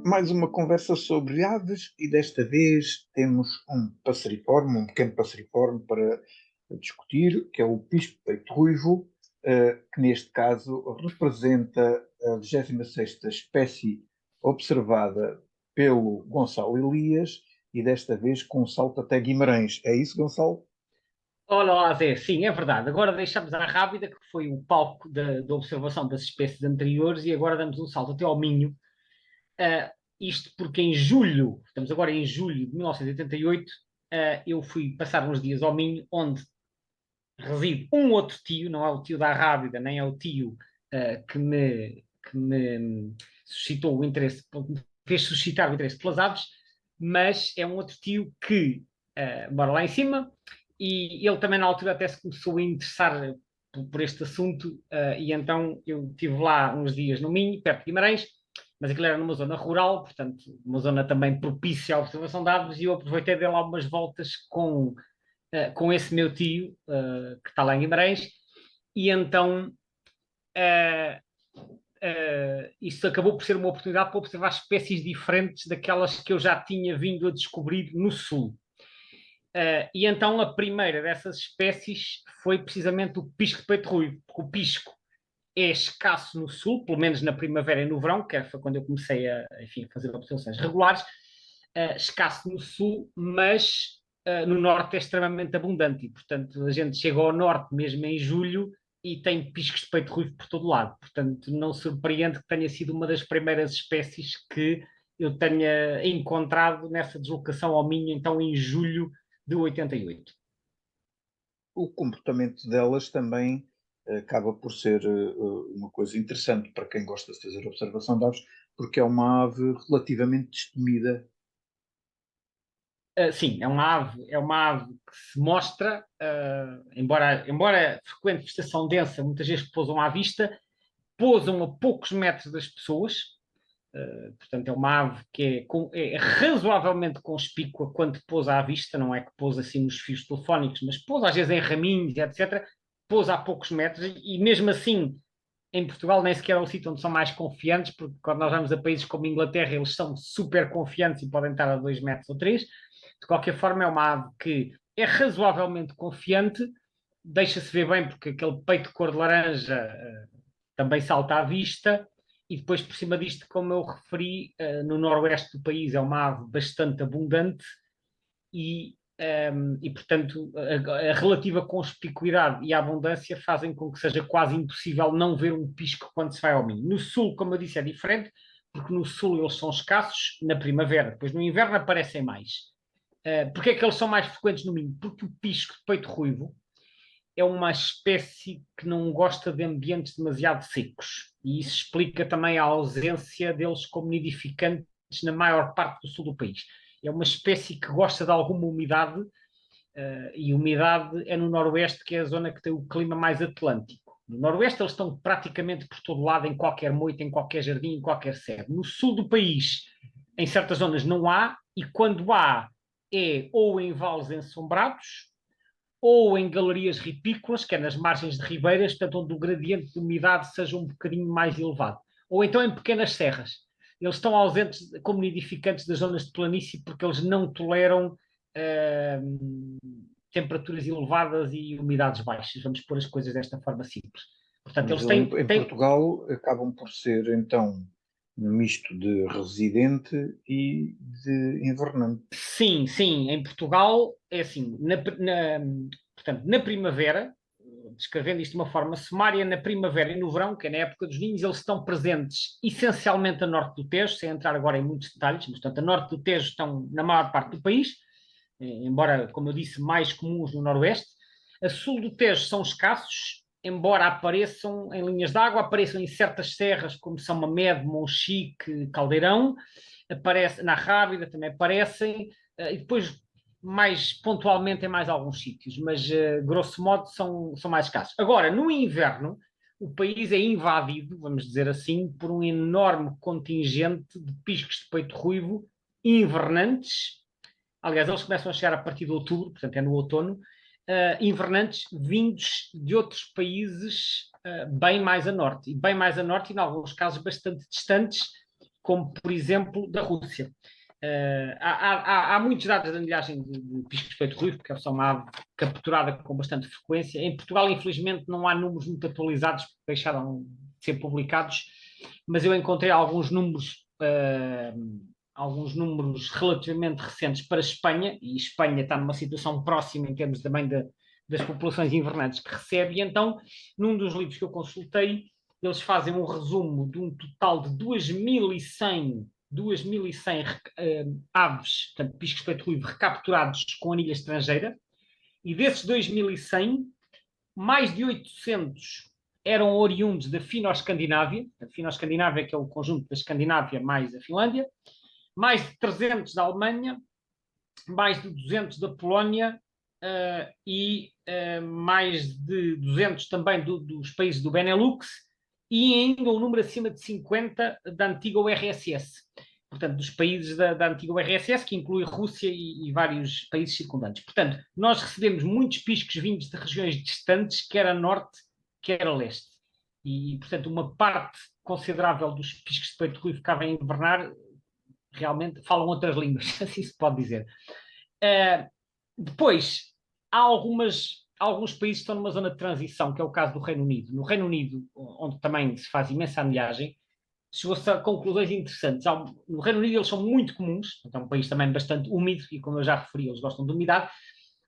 Mais uma conversa sobre aves e desta vez temos um passeriforme, um pequeno passeriforme para discutir, que é o pisco-peito ruivo, que neste caso representa a 26ª espécie observada pelo Gonçalo Elias e desta vez com um salto até Guimarães. É isso, Gonçalo? Olá, Zé, sim, é verdade. Agora deixamos a Rábida, que foi o palco da observação das espécies anteriores, e agora damos um salto até ao Minho. Isto porque em julho, estamos agora em julho de 1988, eu fui passar uns dias ao Minho, onde reside um outro tio, não é o tio da Rábida, nem é o tio que me suscitou o interesse, fez suscitar o interesse pelas aves, mas é um outro tio que mora lá em cima e ele também na altura até se começou a interessar por este assunto, e então eu estive lá uns dias no Minho, perto de Guimarães, mas aquilo era numa zona rural, portanto, uma zona também propícia à observação de aves, e eu aproveitei de dar lá umas voltas com esse meu tio, que está lá em Guimarães, e então isso acabou por ser uma oportunidade para observar espécies diferentes daquelas que eu já tinha vindo a descobrir no Sul. E então a primeira dessas espécies foi precisamente o pisco de peito ruivo, porque o pisco é escasso no Sul, pelo menos na primavera e no verão, que foi quando eu comecei enfim, a fazer observações regulares, escasso no Sul, mas no Norte é extremamente abundante, e portanto a gente chega ao Norte mesmo em julho e tem piscos de peito ruivo por todo lado, portanto não surpreende que tenha sido uma das primeiras espécies que eu tenha encontrado nessa deslocação ao Minho, então em julho de 88. O comportamento delas também acaba por ser uma coisa interessante para quem gosta de fazer observação de aves, porque é uma ave relativamente destemida. Sim, é uma ave que se mostra, embora frequente vegetação densa, muitas vezes pousam à vista, pousam a poucos metros das pessoas. Portanto, é uma ave que é razoavelmente conspícua quando pousa à vista, não é que pousa assim nos fios telefónicos, mas pousa às vezes em raminhos, etc. Pousa a poucos metros, e mesmo assim, em Portugal nem sequer é o sítio onde são mais confiantes, porque quando nós vamos a países como Inglaterra, eles são super confiantes e podem estar a 2 metros ou 3. De qualquer forma, é uma ave que é razoavelmente confiante, deixa-se ver bem porque aquele peito cor de laranja também salta à vista, e depois por cima disto, como eu referi, no noroeste do país é uma ave bastante abundante e portanto, a relativa conspicuidade e a abundância fazem com que seja quase impossível não ver um pisco quando se vai ao Minho. No sul, como eu disse, é diferente, porque no sul eles são escassos na primavera, depois no inverno aparecem mais. Porque é que eles são mais frequentes no Minho? Porque o pisco de peito ruivo é uma espécie que não gosta de ambientes demasiado secos. E isso explica também a ausência deles como nidificantes na maior parte do sul do país. É uma espécie que gosta de alguma umidade, e umidade é no noroeste, que é a zona que tem o clima mais atlântico. No noroeste eles estão praticamente por todo lado, em qualquer moita, em qualquer jardim, em qualquer sede. No sul do país, em certas zonas não há, e quando há, é ou em vales ensombrados, ou em galerias ripícolas, que é nas margens de ribeiras, portanto, onde o gradiente de umidade seja um bocadinho mais elevado. Ou então em pequenas serras. Eles estão ausentes como nidificantes das zonas de planície porque eles não toleram temperaturas elevadas e umidades baixas. Vamos pôr as coisas desta forma simples. Portanto, Mas eles ele, têm, em têm Portugal acabam por ser então um misto de residente e de invernante. sim, sim, em Portugal é assim, portanto, na primavera, descrevendo isto de uma forma sumária, na primavera e no verão, que é na época dos vinhos, eles estão presentes essencialmente a norte do Tejo, sem entrar agora em muitos detalhes, mas, portanto, a norte do Tejo estão na maior parte do país, embora, como eu disse, mais comuns no noroeste. A sul do Tejo são escassos, embora apareçam em linhas de água, apareçam em certas serras, como São Mamede, Monchique, Caldeirão, aparece na Rábida, também aparecem, e depois mais pontualmente em mais alguns sítios, mas grosso modo são mais escassos. Agora, no inverno, o país é invadido, vamos dizer assim, por um enorme contingente de piscos de peito ruivo invernantes. Aliás, eles começam a chegar a partir de outubro, portanto é no outono, invernantes vindos de outros países bem mais a norte, e bem mais a norte, e em alguns casos bastante distantes, como por exemplo da Rússia. Há muitos dados de anilhagem de pisco de peito ruivo, porque são uma ave capturada com bastante frequência. Em Portugal, infelizmente, não há números muito atualizados, porque deixaram de ser publicados, mas eu encontrei alguns números relativamente recentes para a Espanha, e Espanha está numa situação próxima em termos também das populações invernantes que recebe, e então, num dos livros que eu consultei, eles fazem um resumo de um total de 2.100 aves, portanto, piscos de peito ruivo, recapturados com anilha estrangeira, e desses 2.100, mais de 800 eram oriundos da Fino-Escandinávia, a Fino-Escandinávia que é o conjunto da Escandinávia mais a Finlândia, mais de 300 da Alemanha, mais de 200 da Polónia e mais de 200 também dos países do Benelux e ainda um número acima de 50 da antiga URSS. Portanto, dos países da antiga URSS, que inclui Rússia e vários países circundantes. Portanto, nós recebemos muitos piscos vindos de regiões distantes, quer a norte, quer a leste. E, portanto, uma parte considerável dos piscos de peito ruivo que cá vêm invernar realmente falam outras línguas, assim se pode dizer. Depois, há alguns países que estão numa zona de transição, que é o caso do Reino Unido. No Reino Unido, onde também se faz imensa anilhagem, chegou-se a conclusões interessantes. No Reino Unido eles são muito comuns, é um país também bastante úmido, e como eu já referi, eles gostam de umidade.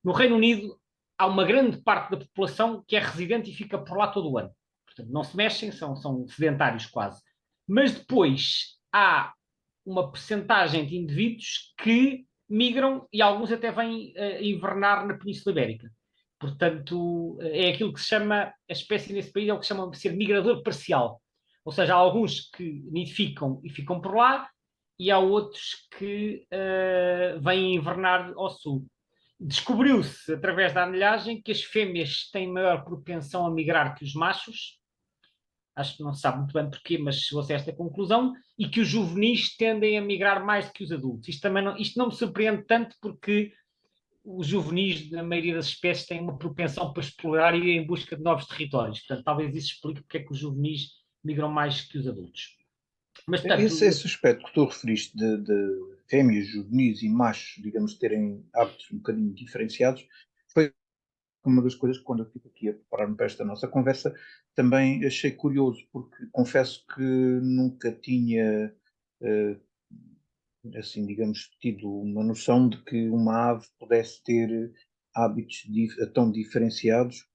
No Reino Unido há uma grande parte da população que é residente e fica por lá todo o ano. Portanto, não se mexem, são sedentários quase. Mas depois há uma percentagem de indivíduos que migram e alguns até vêm invernar na Península Ibérica. Portanto, é aquilo que se chama, a espécie nesse país é o que se chama de ser migrador parcial. Ou seja, há alguns que nidificam e ficam por lá, e há outros que vêm invernar ao sul. Descobriu-se, através da anilhagem, que as fêmeas têm maior propensão a migrar que os machos. Acho que não se sabe muito bem porquê, mas chegou-se a esta conclusão, e que os juvenis tendem a migrar mais do que os adultos. Isto não me surpreende tanto, porque os juvenis, na maioria das espécies, têm uma propensão para explorar e ir em busca de novos territórios. Portanto, talvez isso explique porque é que os juvenis migram mais que os adultos. Mas, portanto, esse aspecto que tu referiste de fêmeas, juvenis e machos, digamos, terem hábitos um bocadinho diferenciados, foi uma das coisas que, quando eu estive aqui a preparar-me para esta nossa conversa, também achei curioso, porque confesso que nunca tinha, assim, digamos, tido uma noção de que uma ave pudesse ter hábitos tão diferenciados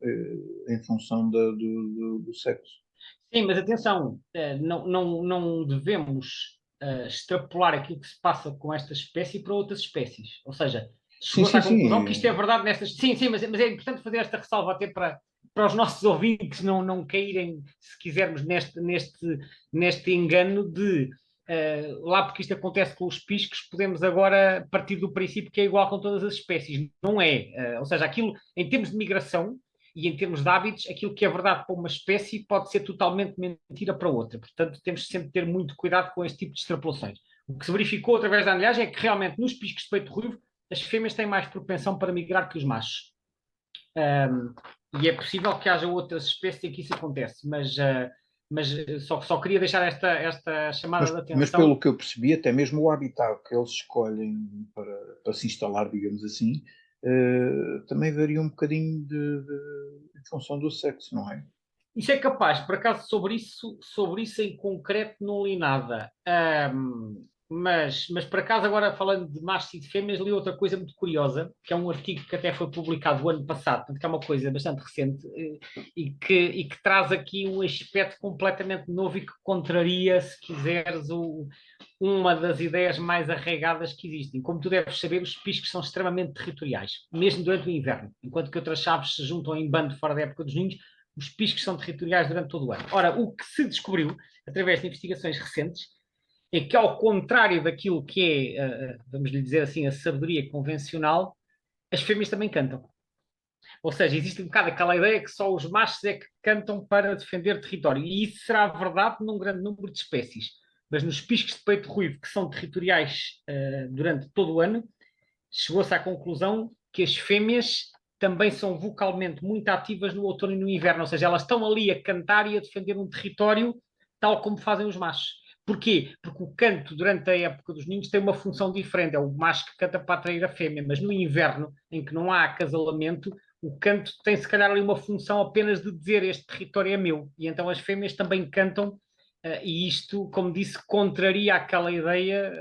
em função do sexo. sim, mas atenção, não devemos extrapolar aquilo que se passa com esta espécie para outras espécies. Ou seja, Sim, chegou-se sim, à conclusão que isto é sim. verdade nestas. Sim, sim, mas é importante fazer esta ressalva até para os nossos ouvintes não caírem, se quisermos, neste engano de lá porque isto acontece com os piscos, podemos agora partir do princípio que é igual com todas as espécies. Não é. Ou seja, aquilo, em termos de migração, e em termos de hábitos, aquilo que é verdade para uma espécie pode ser totalmente mentira para outra. Portanto, temos sempre de ter muito cuidado com este tipo de extrapolações. O que se verificou através da anilhagem é que realmente nos piscos de peito ruivo as fêmeas têm mais propensão para migrar que os machos. E é possível que haja outras espécies em que isso acontece, mas só queria deixar esta chamada de Mas atenção. pelo que eu percebi, até mesmo o habitat que eles escolhem para se instalar, digamos assim, também varia um bocadinho em função do sexo, não é? Isso é capaz, por acaso, sobre isso em concreto não li nada. Mas por acaso, agora falando de machos e de fêmeas, li outra coisa muito curiosa, que é um artigo que até foi publicado o ano passado, portanto, que é uma coisa bastante recente, e que traz aqui um aspecto completamente novo e que contraria, se quiseres, uma das ideias mais arraigadas que existem. Como tu deves saber, os piscos são extremamente territoriais, mesmo durante o inverno, enquanto que outras aves se juntam em bando fora da época dos ninhos. Os piscos são territoriais durante todo o ano. Ora, o que se descobriu, através de investigações recentes, é que, ao contrário daquilo que é, vamos lhe dizer assim, a sabedoria convencional, as fêmeas também cantam. Ou seja, existe um bocado aquela ideia que só os machos é que cantam para defender território. E isso será verdade num grande número de espécies. Mas nos piscos de peito ruivo, que são territoriais durante todo o ano, chegou-se à conclusão que as fêmeas também são vocalmente muito ativas no outono e no inverno, ou seja, elas estão ali a cantar e a defender um território tal como fazem os machos. Porquê? Porque o canto durante a época dos ninhos tem uma função diferente. É o macho que canta para atrair a fêmea, mas no inverno, em que não há acasalamento, o canto tem se calhar ali uma função apenas de dizer este território é meu. E então as fêmeas também cantam, e isto, como disse, contraria aquela ideia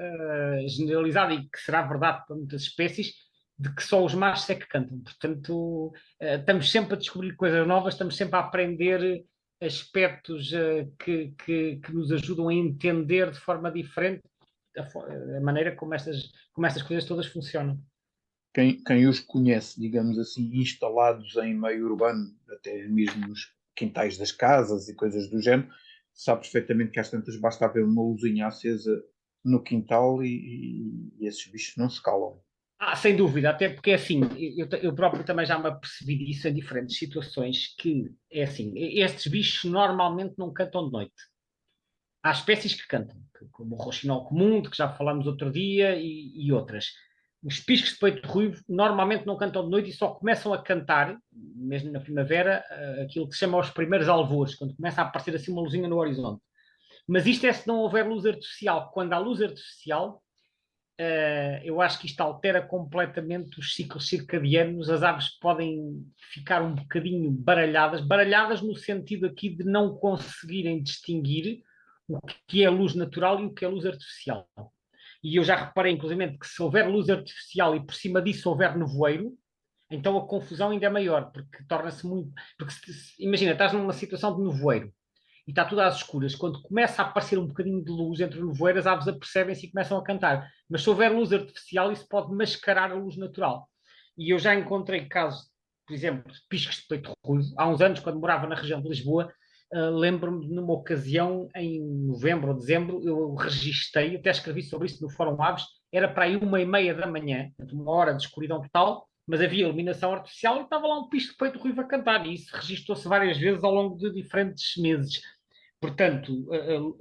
generalizada e que será verdade para muitas espécies, de que só os machos é que cantam. Portanto, estamos sempre a descobrir coisas novas, estamos sempre a aprender aspectos que nos ajudam a entender de forma diferente a maneira como estas coisas todas funcionam. Quem os conhece, digamos assim, instalados em meio urbano, até mesmo nos quintais das casas e coisas do género, sabe perfeitamente que às tantas basta haver uma luzinha acesa no quintal e esses bichos não se calam. Sem dúvida, até porque é assim, eu próprio também já me apercebi disso em diferentes situações, que é assim, estes bichos normalmente não cantam de noite. Há espécies que cantam, como o roxinol comum, de que já falámos outro dia, e outras. Os piscos de peito ruivo normalmente não cantam de noite e só começam a cantar, mesmo na primavera, aquilo que se chama os primeiros alvores, quando começa a aparecer assim uma luzinha no horizonte. Mas isto é se não houver luz artificial. Quando há luz artificial, eu acho que isto altera completamente os ciclos circadianos. As aves podem ficar um bocadinho baralhadas, baralhadas no sentido aqui de não conseguirem distinguir o que é luz natural e o que é luz artificial. E eu já reparei, inclusive, que se houver luz artificial e por cima disso houver nevoeiro, então a confusão ainda é maior, porque torna-se muito. Porque imagina, estás numa situação de nevoeiro e está tudo às escuras. Quando começa a aparecer um bocadinho de luz entre o nevoeiro, as aves apercebem-se e começam a cantar. Mas se houver luz artificial, isso pode mascarar a luz natural. E eu já encontrei casos, por exemplo, de piscos de peito ruivo. Há uns anos, quando morava na região de Lisboa, lembro-me de numa ocasião, em novembro ou dezembro, eu registrei, até escrevi sobre isso no Fórum Aves, era para aí 1h30 da manhã, uma hora de escuridão total, mas havia iluminação artificial e estava lá um pisco de peito ruivo a cantar, e isso registou-se várias vezes ao longo de diferentes meses. Portanto,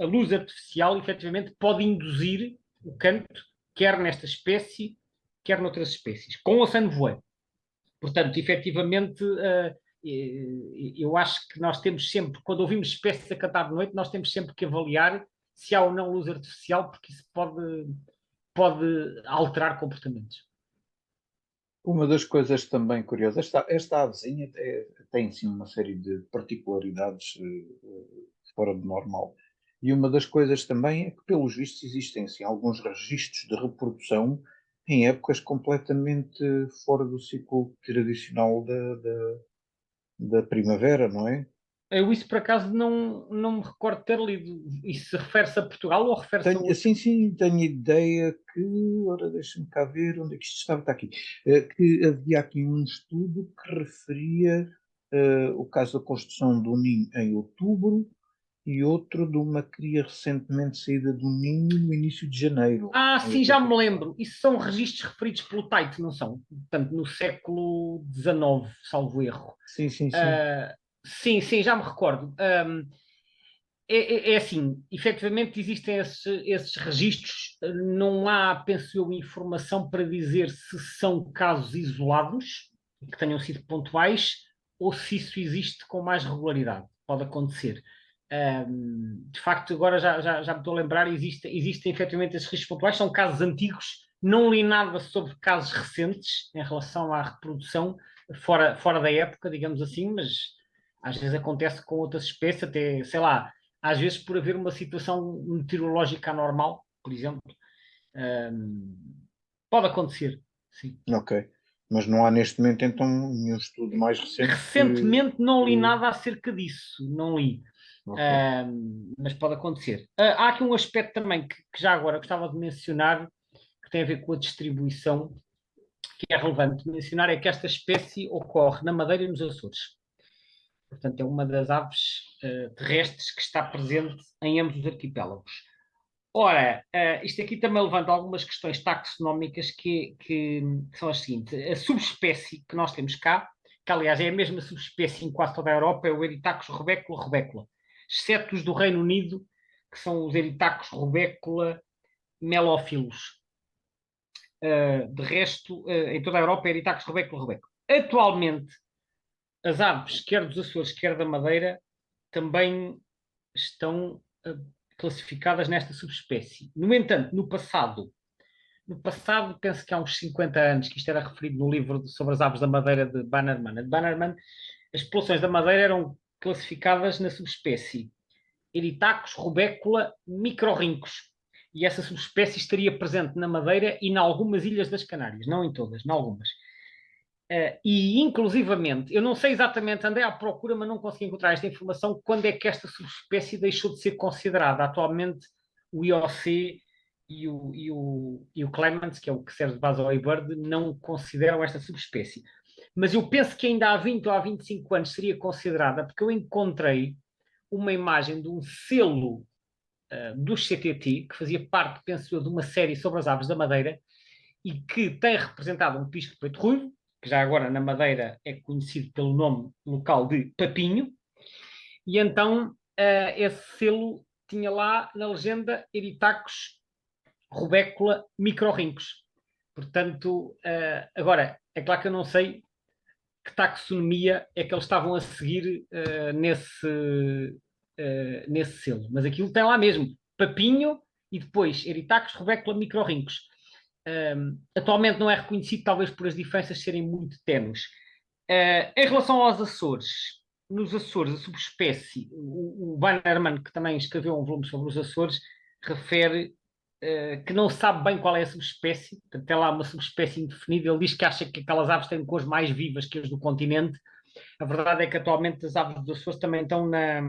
a luz artificial efetivamente pode induzir o canto, quer nesta espécie, quer noutras espécies, com ou sem nevoeiro. Portanto, efetivamente, eu acho que nós temos sempre, quando ouvimos espécies a cantar de noite, nós temos sempre que avaliar se há ou não luz artificial, porque isso pode alterar comportamentos. Uma das coisas também curiosas, esta avezinha tem sim uma série de particularidades fora do normal. E uma das coisas também é que, pelos vistos, existem sim, alguns registros de reprodução em épocas completamente fora do ciclo tradicional da primavera, não é? Eu isso por acaso não me recordo de ter lido. Isso refere-se a Portugal ou refere-se a Tenho, outro? assim, sim, tenho ideia que, ora, deixa-me cá ver onde é que isto estava, está aqui, que havia aqui um estudo que referia o caso da construção do ninho em outubro e outro de uma cria recentemente saída do ninho no início de janeiro, em Sim, já me 84. lembro. Isso são registros referidos pelo Tait, não são? Portanto, no século XIX, salvo erro. Sim, sim, sim. Ah, sim, sim, já me recordo. É assim, efetivamente existem esses registros, não há, penso eu, informação para dizer se são casos isolados, que tenham sido pontuais, ou se isso existe com mais regularidade. Pode acontecer. De facto, agora já me estou a lembrar, existem efetivamente esses registros pontuais, são casos antigos, não li nada sobre casos recentes em relação à reprodução fora da época, digamos assim, mas às vezes acontece com outras espécies, até, sei lá, às vezes por haver uma situação meteorológica anormal, por exemplo. Um, Pode acontecer, sim. Ok. Mas não há neste momento então nenhum estudo mais recente Recentemente não li que- nada acerca disso, não li. Ok. Mas pode acontecer. Há aqui um aspecto também que já agora gostava de mencionar, que tem a ver com a distribuição, que é relevante mencionar, é que esta espécie ocorre na Madeira e nos Açores. Portanto, é uma das aves terrestres que está presente em ambos os arquipélagos. Ora, isto aqui também levanta algumas questões taxonómicas que são as seguintes. A subespécie que nós temos cá, que aliás é a mesma subespécie em quase toda a Europa, é o Eritacus rubecula rubecula, exceto os do Reino Unido, que são os Eritacus rubecula melófilos. De resto, em toda a Europa é Eritacus rubecula rubecula. Atualmente, as aves, quer dos Açores, quer da Madeira, também estão classificadas nesta subespécie. No entanto, no passado, penso que há uns 50 anos, que isto era referido no livro sobre as aves da madeira de Bannerman. De Bannerman, as populações da madeira eram classificadas na subespécie Eritacus rubecula microrhynchus. E essa subespécie estaria presente na Madeira e em algumas ilhas das Canárias, não em todas, em algumas. E, inclusivamente, eu não sei exatamente, andei à procura, mas não consegui encontrar esta informação, quando é que esta subespécie deixou de ser considerada. Atualmente, o IOC e o Clements, que é o que serve de base ao eBird, não consideram esta subespécie. Mas eu penso que ainda há 20 ou há 25 anos seria considerada, porque eu encontrei uma imagem de um selo dos CTT, que fazia parte, penso eu, de uma série sobre as aves da Madeira, e que tem representado um pisco de peito ruivo, que já agora na Madeira é conhecido pelo nome local de papinho, e então esse selo tinha lá na legenda Eritacus rubecula microrhynchus. Portanto, agora, é claro que eu não sei que taxonomia é que eles estavam a seguir nesse selo, mas aquilo tem lá mesmo, papinho e depois Eritacus rubecula microrhynchus. Atualmente não é reconhecido, talvez por as diferenças serem muito ténues. Em relação aos Açores, nos Açores, a subespécie, o Bannerman, que também escreveu um volume sobre os Açores, refere que não sabe bem qual é a subespécie, portanto, tem lá uma subespécie indefinida. Ele diz que acha que aquelas aves têm cores mais vivas que as do continente. A verdade é que atualmente as aves dos Açores também estão na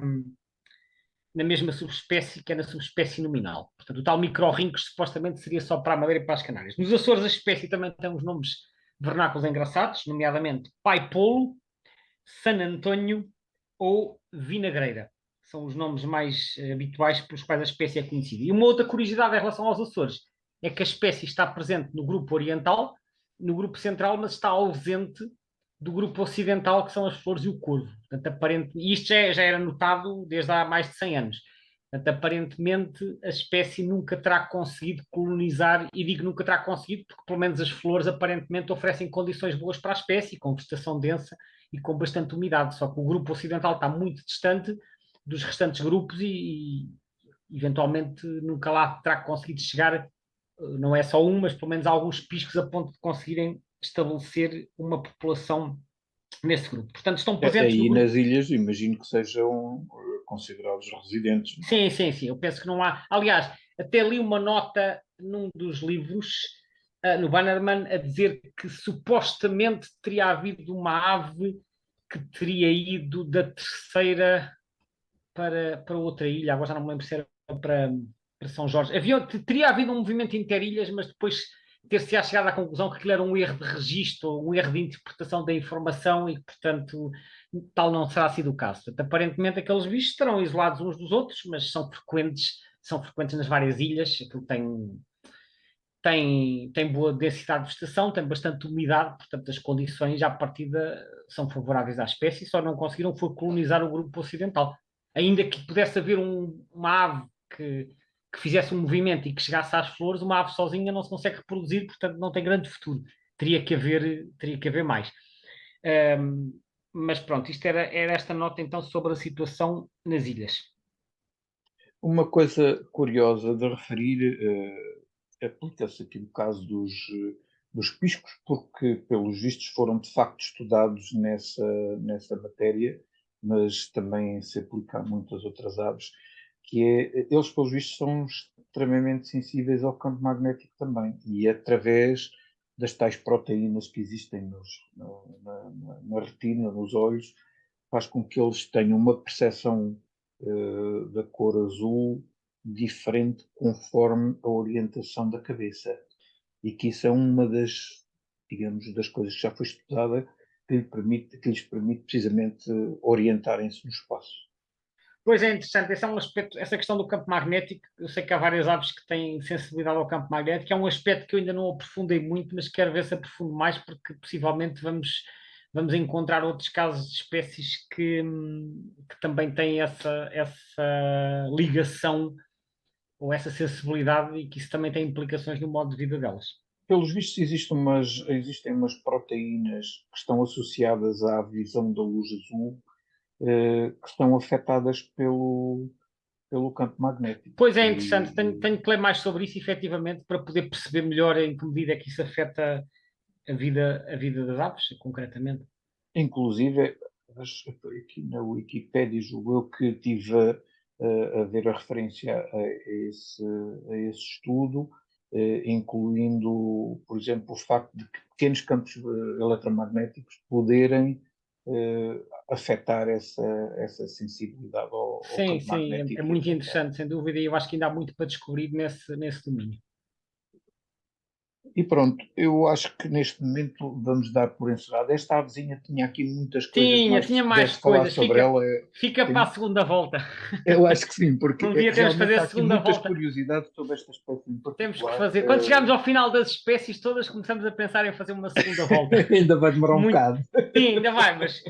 mesma subespécie, que é na subespécie nominal. Portanto, o tal microrhynchus supostamente seria só para a Madeira e para as Canárias. Nos Açores a espécie também tem uns nomes vernáculos engraçados, nomeadamente Paipolo, San António ou Vinagreira. São os nomes mais habituais pelos quais a espécie é conhecida. E uma outra curiosidade em relação aos Açores é que a espécie está presente no grupo oriental, no grupo central, mas está ausente do grupo ocidental, que são as flores e o corvo. Portanto, e isto já era notado desde há mais de 100 anos. Portanto, aparentemente, a espécie nunca terá conseguido colonizar, e digo nunca terá conseguido, porque pelo menos as flores aparentemente oferecem condições boas para a espécie, com vegetação densa e com bastante umidade. Só que o grupo ocidental está muito distante dos restantes grupos e eventualmente nunca lá terá conseguido chegar, não é só um, mas pelo menos alguns piscos a ponto de conseguirem estabelecer uma população nesse grupo. Portanto, estão presentes no Aí grupo. nas ilhas, imagino que sejam considerados residentes. Não é? Sim, sim, sim. Eu penso que não há. Aliás, até li uma nota num dos livros, no Bannerman, a dizer que supostamente teria havido uma ave que teria ido da terceira para outra ilha. Agora já não me lembro se era para São Jorge. Teria havido um movimento interilhas, mas depois ter-se chegado à conclusão que aquilo era um erro de registro, um erro de interpretação da informação e que, portanto, tal não será sido o caso. Portanto, aparentemente, aqueles bichos estarão isolados uns dos outros, mas são frequentes nas várias ilhas. Aquilo tem boa densidade de vegetação, tem bastante umidade, portanto, as condições à partida são favoráveis à espécie, só não conseguiram foi colonizar o grupo ocidental. Ainda que pudesse haver uma ave que fizesse um movimento e que chegasse às flores, uma ave sozinha não se consegue reproduzir, portanto não tem grande futuro. Teria que haver mais. Mas pronto, isto era esta nota então sobre a situação nas ilhas. Uma coisa curiosa de referir, aplica-se aqui no caso dos piscos, porque, pelos vistos, foram de facto estudados nessa matéria, mas também se aplica a muitas outras aves, que é, eles, pelos vistos, são extremamente sensíveis ao campo magnético também, e através das tais proteínas que existem na retina, nos olhos, faz com que eles tenham uma percepção da cor azul diferente conforme a orientação da cabeça. E que isso é uma das, digamos, das coisas que já foi estudada que lhes permite precisamente orientarem-se no espaço. Pois é interessante, esse é um aspecto, essa questão do campo magnético, eu sei que há várias aves que têm sensibilidade ao campo magnético, é um aspecto que eu ainda não aprofundei muito, mas quero ver se aprofundo mais, porque possivelmente vamos encontrar outros casos de espécies que também têm essa ligação ou essa sensibilidade e que isso também tem implicações no modo de vida delas. Pelos vistos, existem umas proteínas que estão associadas à visão da luz azul, que estão afetadas pelo campo magnético. Pois é interessante, tenho que ler mais sobre isso, efetivamente, para poder perceber melhor em que medida é que isso afeta a vida das aves, concretamente. Inclusive, aqui na Wikipédia, julgo eu que tive a ver a referência a esse estudo, incluindo, por exemplo, o facto de que pequenos campos eletromagnéticos poderem afetar essa sensibilidade ao Sim, campo sim, é magnético e muito afetar. interessante, sem dúvida, e eu acho que ainda há muito para descobrir nesse domínio. E pronto, eu acho que neste momento vamos dar por encerrado. Esta avezinha tinha aqui muitas coisas mais. Tinha Se mais pudesse falar coisas, sobre ela, fica para a segunda volta. eu acho que sim, porque Um dia temos que fazer realmente há a aqui segunda muitas volta. curiosidades sobre esta espécie em Temos que particular. fazer. Quando chegarmos ao final das espécies todas, começamos a pensar em fazer uma segunda volta. Ainda vai demorar um Muito... bocado. Sim, ainda vai, mas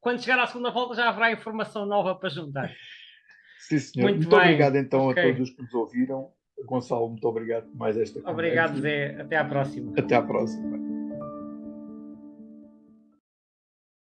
quando chegar à segunda volta já haverá informação nova para juntar. Sim, senhor. Muito Muito obrigado bem, então a ok. todos que nos ouviram. Gonçalo, muito obrigado por mais esta Obrigado, conversa. Zé. Até à próxima. Até à próxima.